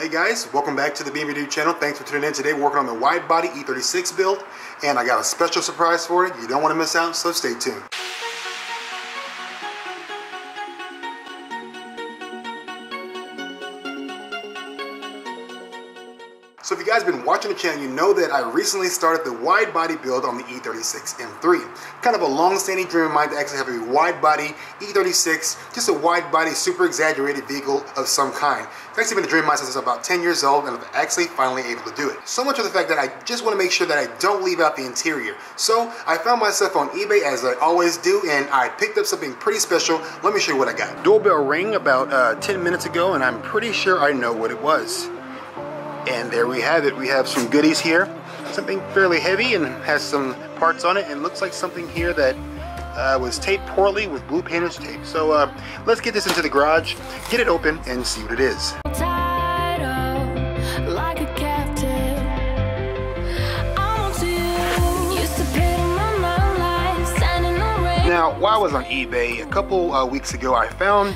Hey guys, welcome back to the BMW channel. Thanks for tuning in. Today we're working on the Widebody E36 build, and I got a special surprise for you. You don't want to miss out, so stay tuned. So if you guys have been watching the channel, you know that I recently started the wide body build on the E36 M3. Kind of a long-standing dream of mine to actually have a wide body E36, just a wide body, super exaggerated vehicle of some kind. It's actually been a dream of mine since I was about 10 years old, and I'm actually finally able to do it. So much of the fact that I just want to make sure that I don't leave out the interior. So I found myself on eBay, as I always do, and I picked up something pretty special. Let me show you what I got. Doorbell rang about 10 minutes ago, and I'm pretty sure I know what it was. And there we have it. We have some goodies here. Something fairly heavy and has some parts on it, and looks like something here that was taped poorly with blue painter's tape. So let's get this into the garage, get it open, and see what it is. Now, while I was on eBay a couple weeks ago, I found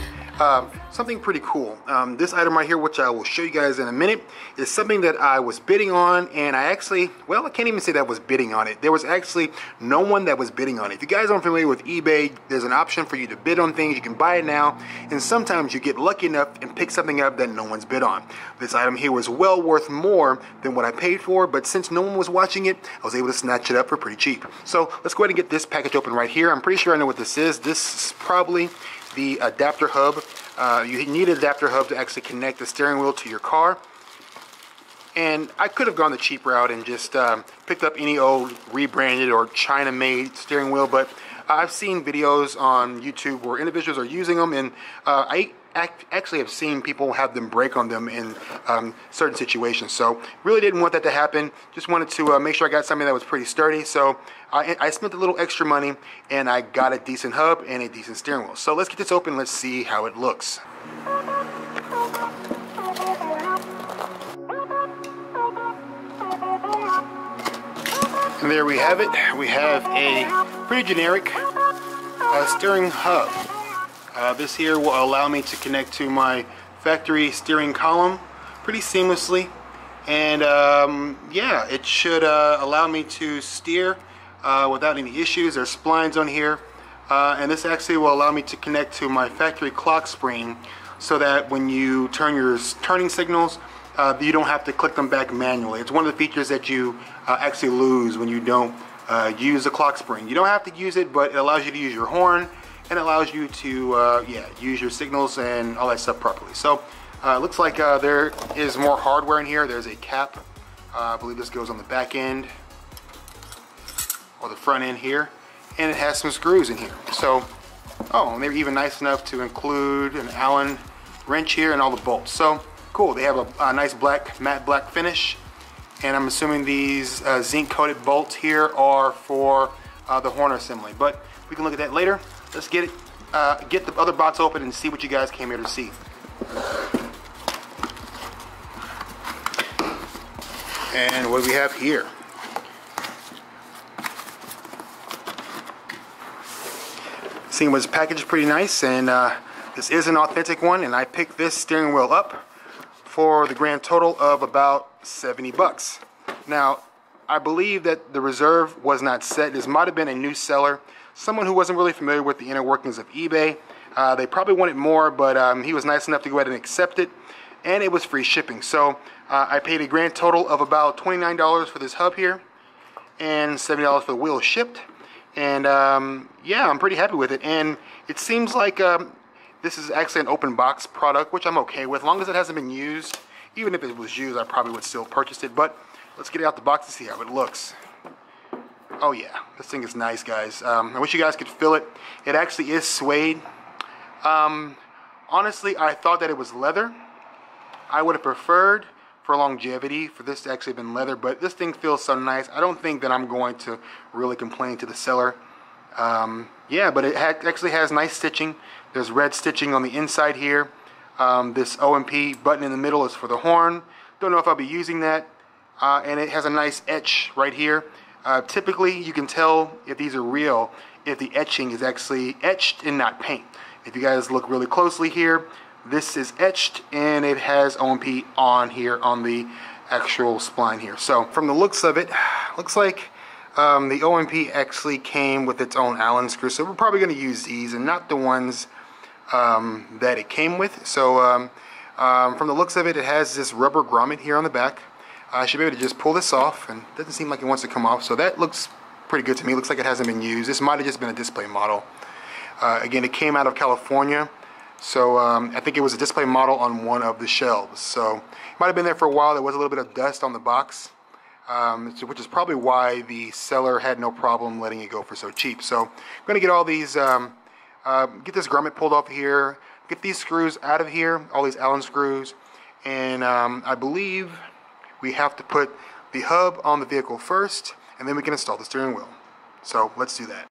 something pretty cool. This item right here, which I will show you guys in a minute, is something that I was bidding on, and I actually, well, I can't even say that I was bidding on it. There was actually no one that was bidding on it. If you guys aren't familiar with eBay, there's an option for you to bid on things. You can buy it now, and sometimes you get lucky enough and pick something up that no one's bid on. This item here was well worth more than what I paid for, but since no one was watching it, I was able to snatch it up for pretty cheap. So let's go ahead and get this package open right here. I'm pretty sure I know what this is. This is probably the adapter hub. You need an adapter hub to actually connect the steering wheel to your car. And I could have gone the cheap route and just picked up any old rebranded or China-made steering wheel, but I've seen videos on YouTube where individuals are using them, and I actually have seen people have them break on them in certain situations. So really didn't want that to happen. Just wanted to make sure I got something that was pretty sturdy. So I spent a little extra money, and I got a decent hub and a decent steering wheel. So let's get this open. Let's see how it looks. And there we have it. We have a pretty generic steering hub. This here will allow me to connect to my factory steering column pretty seamlessly, and yeah, it should allow me to steer without any issues. There's splines on here, and this actually will allow me to connect to my factory clock spring, so that when you turn your turning signals, you don't have to click them back manually. It's one of the features that you actually lose when you don't use the clock spring. You don't have to use it, but it allows you to use your horn, and allows you to yeah, use your signals and all that stuff properly. So looks like there is more hardware in here. There's a cap. I believe this goes on the back end or the front end here, and it has some screws in here. So, oh, and they're even nice enough to include an Allen wrench here and all the bolts. So cool. They have a nice black, matte black finish, and I'm assuming these zinc coated bolts here are for the horn assembly, but we can look at that later. Let's get the other box open and see what you guys came here to see. And what do we have here? Seeing was packaged pretty nice, and this is an authentic one, and I picked this steering wheel up for the grand total of about 70 bucks. Now, I believe that the reserve was not set. This might have been a new seller, someone who wasn't really familiar with the inner workings of eBay. They probably wanted more, but he was nice enough to go ahead and accept it, and it was free shipping. So I paid a grand total of about $29 for this hub here, and $70 for the wheel shipped. And yeah, I'm pretty happy with it. And it seems like this is actually an open box product, which I'm okay with, as long as it hasn't been used. Even if it was used, I probably would still purchase it. But let's get it out the box to see how it looks. Oh yeah, this thing is nice, guys. I wish you guys could feel it. It actually is suede. Honestly, I thought that it was leather. I would have preferred, for longevity, for this to actually have been leather, but this thing feels so nice. I don't think that I'm going to really complain to the seller. Yeah, but it actually has nice stitching. There's red stitching on the inside here. This OMP button in the middle is for the horn. Don't know if I'll be using that. And it has a nice etch right here. Typically, you can tell if these are real if the etching is actually etched and not paint. If you guys look really closely here, this is etched and it has OMP on here on the actual spline here. So from the looks of it, looks like the OMP actually came with its own Allen screw, so we're probably going to use these and not the ones that it came with. So from the looks of it, it has this rubber grommet here on the back. I should be able to just pull this off, and it doesn't seem like it wants to come off, so that looks pretty good to me. Looks like it hasn't been used. This might have just been a display model. Again, it came out of California, so I think it was a display model on one of the shelves. So it might have been there for a while. There was a little bit of dust on the box, which is probably why the seller had no problem letting it go for so cheap. So I'm going to get all these, get this grommet pulled off here, get these screws out of here, all these Allen screws, and I believe we have to put the hub on the vehicle first, and then we can install the steering wheel. So let's do that.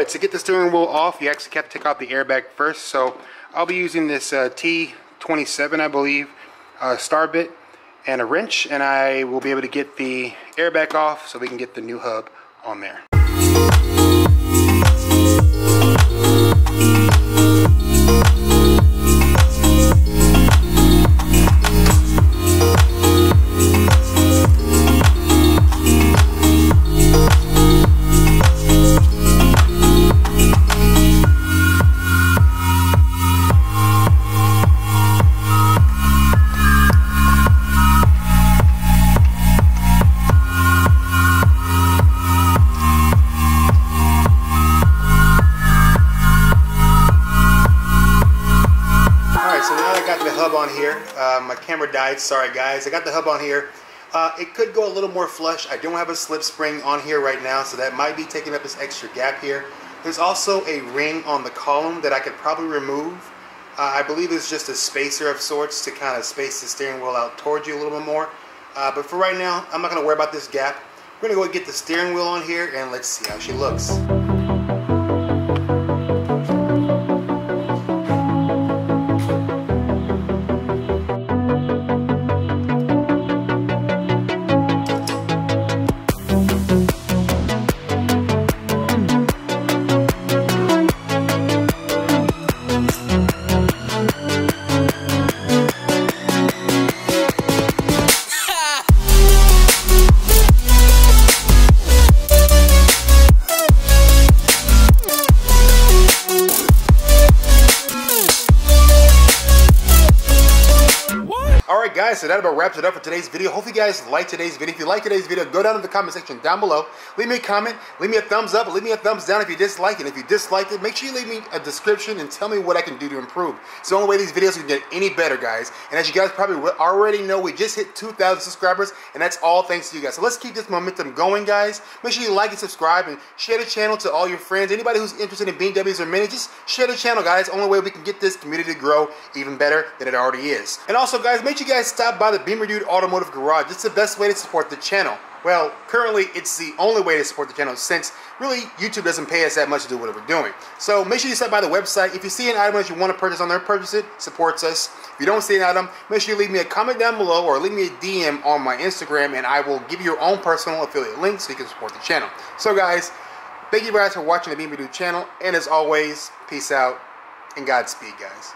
To get the steering wheel off, you actually have to take out the airbag first. So I'll be using this T27, I believe, star bit and a wrench, and I will be able to get the airbag off so we can get the new hub on there. On here, my camera died, sorry guys. I got the hub on here. It could go a little more flush. I don't have a slip spring on here right now, so that might be taking up this extra gap here. There's also a ring on the column that I could probably remove. I believe it's just a spacer of sorts to kind of space the steering wheel out towards you a little bit more. But for right now, I'm not going to worry about this gap. We're going to go get the steering wheel on here and let's see how she looks. Alright guys, so that about wraps it up for today's video. Hopefully you guys liked today's video. If you like today's video, go down in the comment section down below. Leave me a comment, leave me a thumbs up, leave me a thumbs down if you dislike it. If you disliked it, make sure you leave me a description and tell me what I can do to improve. It's the only way these videos can get any better, guys. And as you guys probably already know, we just hit 2,000 subscribers, and that's all thanks to you guys. So let's keep this momentum going, guys. Make sure you like and subscribe and share the channel to all your friends. Anybody who's interested in BMWs or Mini, just share the channel, guys. Only way we can get this community to grow even better than it already is. And also, guys, make sure you guys stop by the Bimmer Dude Automotive Garage. It's the best way to support the channel. Well, currently it's the only way to support the channel since really YouTube doesn't pay us that much to do what we're doing. So make sure you stop by the website. If you see an item that you want to purchase on there, purchase it. Supports us. If you don't see an item, make sure you leave me a comment down below or leave me a DM on my Instagram and I will give you your own personal affiliate link so you can support the channel. So guys, thank you guys for watching the Bimmer Dude channel, and as always, peace out and Godspeed, guys.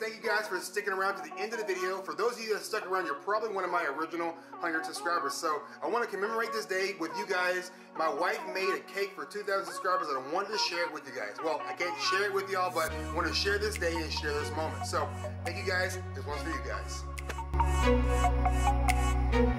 thank you guys for sticking around to the end of the video. For those of you that stuck around, you're probably one of my original 100 subscribers. So I want to commemorate this day with you guys. My wife made a cake for 2,000 subscribers and I wanted to share it with you guys. Well, I can't share it with y'all, but I want to share this day and share this moment. So thank you guys. This one's for you guys.